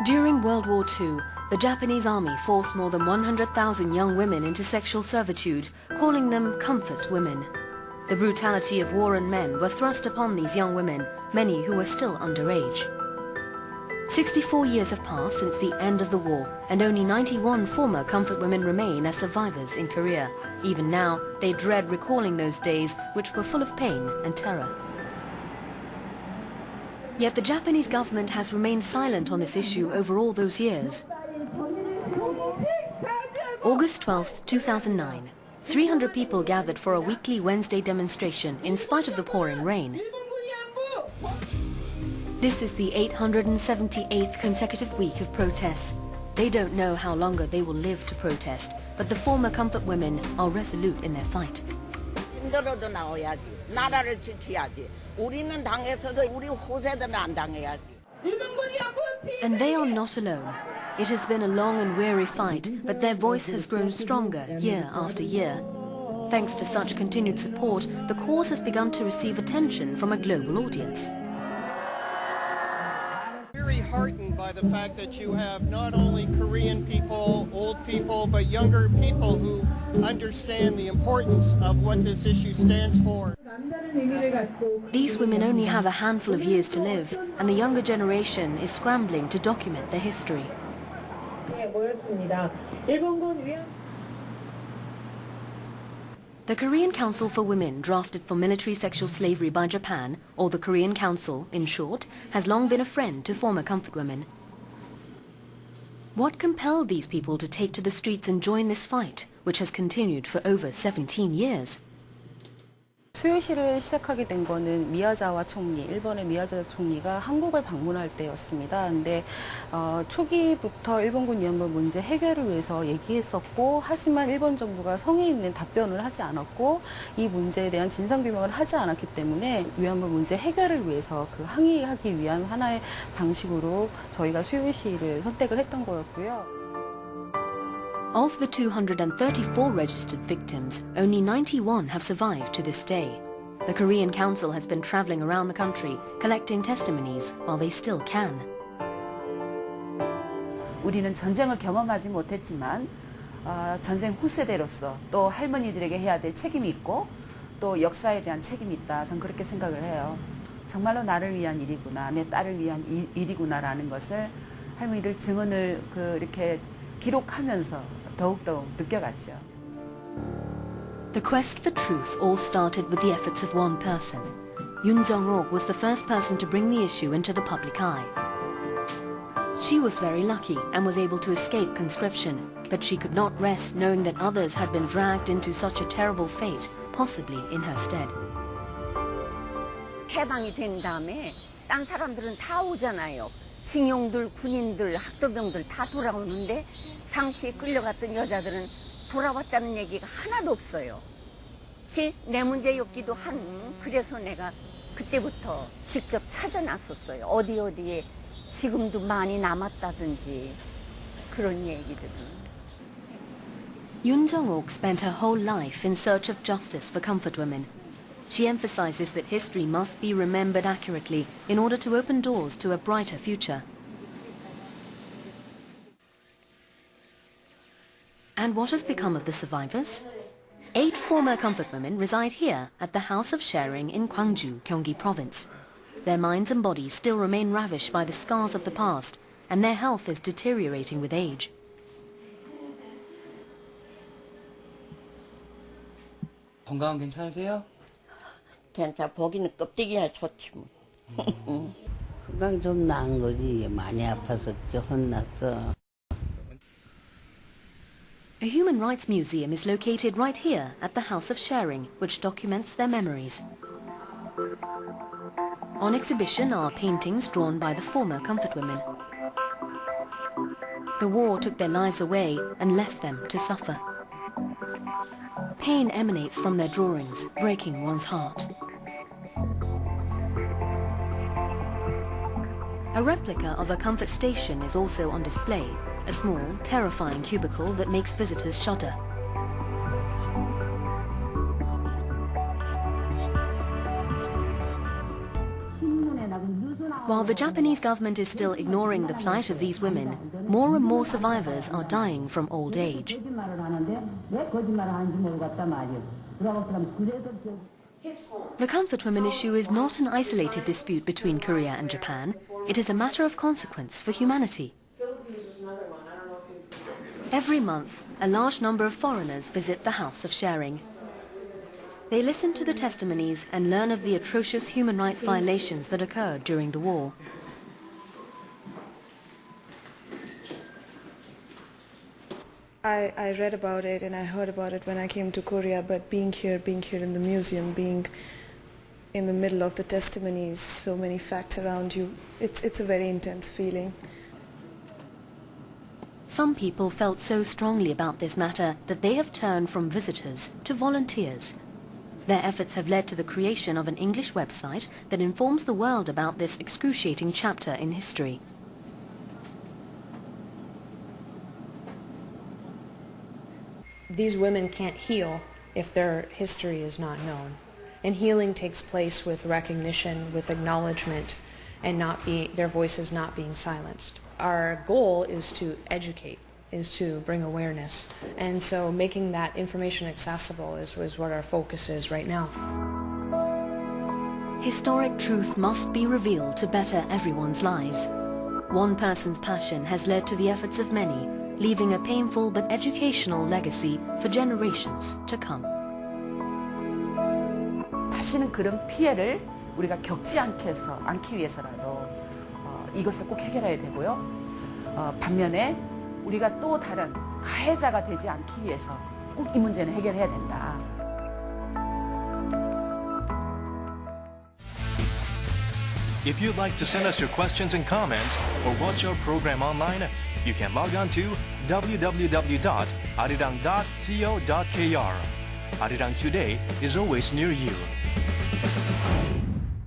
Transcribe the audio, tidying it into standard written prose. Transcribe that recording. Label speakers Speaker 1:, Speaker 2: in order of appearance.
Speaker 1: During World War II, the Japanese army forced more than 100,000 young women into sexual servitude, calling them comfort women. The brutality of war and men were thrust upon these young women, many who were still underage. 64 years have passed since the end of the war, and only 91 former comfort women remain as survivors in Korea. Even now, they dread recalling those days, which were full of pain and terror. Yet the Japanese government has remained silent on this issue over all those years. August 12, 2009. 300 people gathered for a weekly Wednesday demonstration in spite of the pouring rain. This is the 878th consecutive week of protests. They don't know how longer they will live to protest, but the former comfort women are resolute in their fight.
Speaker 2: 힘들어도 나와야지. 나라를 지켜야지. 우리는 당해서도 우리 후세들은 안 당해야지.
Speaker 1: And they are not alone. It has been a long and weary fight, but their voice has grown stronger year after year. Thanks to such continued support, the cause has begun to receive attention from a global audience.
Speaker 3: Very heartened by the fact that you have not only Korean people, old people, but younger people who understand the importance of what this issue stands for.
Speaker 1: These women only have a handful of years to live, and the younger generation is scrambling to document their history. The Korean Council for Women, drafted for military sexual slavery by Japan, or the Korean Council, in short, has long been a friend to former comfort women. What compelled these people to take to the streets and join this fight, which has continued for over 17 years?
Speaker 4: 수요시를 시작하게 된 거는 미야자와 총리, 일본의 미야자 총리가 한국을 방문할 때였습니다. 근데 초기부터 일본군 위안부 문제 해결을 위해서 얘기했었고, 하지만 일본 정부가 성의 있는 답변을 하지 않았고, 이 문제에 대한 진상규명을 하지 않았기 때문에 위안부 문제 해결을 위해서 그 항의하기 위한 하나의 방식으로 저희가 수요시를 선택을 했던 거였고요.
Speaker 1: Of the 234 registered victims, only 91 have survived to this day. The Korean Council has been traveling around the country, collecting testimonies while they still can.
Speaker 5: 우리는 전쟁을 경험하지 못했지만 전쟁 후세대로서 또 할머니들에게 해야 될 책임이 있고 또 역사에 대한 책임이 있다. 저는 그렇게 생각을 해요. 정말로 나를 위한 일이구나, 내 딸을 위한 일이구나라는 것을 할머니들 증언을 이렇게 기록하면서 더욱더욱 느껴갔죠.
Speaker 1: The quest for truth all started with the efforts of one person. Yoon Jong-ok was the first person to bring the issue into the public eye. She was very lucky and was able to escape conscription, but she could not rest knowing that others had been dragged into such a terrible fate, possibly in her stead.
Speaker 2: 해방이 된 다음에 딴 사람들은 다 오잖아요. 징용들, 군인들, 학도병들 다 돌아오는데 당시에 끌려갔던 여자들은 돌아왔다는 얘기가 하나도 없어요. 내 문제였기도 한, 그래서 내가 그때부터 직접 찾아 나섰어요. 어디에 지금도 많이 남았다든지 그런 얘기들은.
Speaker 1: Yoon Jong-ok spent her whole life in search of justice for comfort women. She emphasizes that history must be remembered accurately in order to open doors to a brighter future. And what has become of the survivors? 8 former comfort women reside here at the House of Sharing in Gwangju, Gyeonggi Province. Their minds and bodies still remain ravished by the scars of the past, and their health is deteriorating with age.
Speaker 6: 건강 괜찮으세요?
Speaker 2: 괜찮아. 보기는 껍데기야 좋지 뭐.
Speaker 7: 건강 좀 나은 거지. 많이 아파서 혼났어.
Speaker 1: A human rights museum is located right here at the House of Sharing, which documents their memories. On exhibition are paintings drawn by the former comfort women. The war took their lives away and left them to suffer. Pain emanates from their drawings, breaking one's heart. A replica of a comfort station is also on display, a small, terrifying cubicle that makes visitors shudder. While the Japanese government is still ignoring the plight of these women, more and more survivors are dying from old age. The comfort women issue is not an isolated dispute between Korea and Japan. It is a matter of consequence for humanity. Every month, a large number of foreigners visit the House of Sharing. They listen to the testimonies and learn of the atrocious human rights violations that occurred during the war.
Speaker 8: I read about it and I heard about it when I came to Korea, but being here in the museum, being in the middle of the testimonies, so many facts around you, it's a very intense feeling.
Speaker 1: Some people felt so strongly about this matter that they have turned from visitors to volunteers. Their efforts have led to the creation of an English website that informs the world about this excruciating chapter in history.
Speaker 9: These women can't heal if their history is not known. And healing takes place with recognition, with acknowledgement, and their voices not being silenced. Our goal is to educate, is to bring awareness. And so making that information accessible is what our focus is right now.
Speaker 1: Historic truth must be revealed to better everyone's lives. One person's passion has led to the efforts of many, leaving a painful but educational legacy for generations to come.
Speaker 5: 다시는 그런 피해를 우리가 겪지 않기 위해서라도 이것을 꼭 해결해야 되고요. 반면에 우리가 또 다른 가해자가 되지 않기 위해서 꼭 이 문제는 해결해야 된다.
Speaker 10: If you'd like to send us your questions and comments or watch our program online, you can log on to www.arirang.co.kr. Arirang Today is always near you.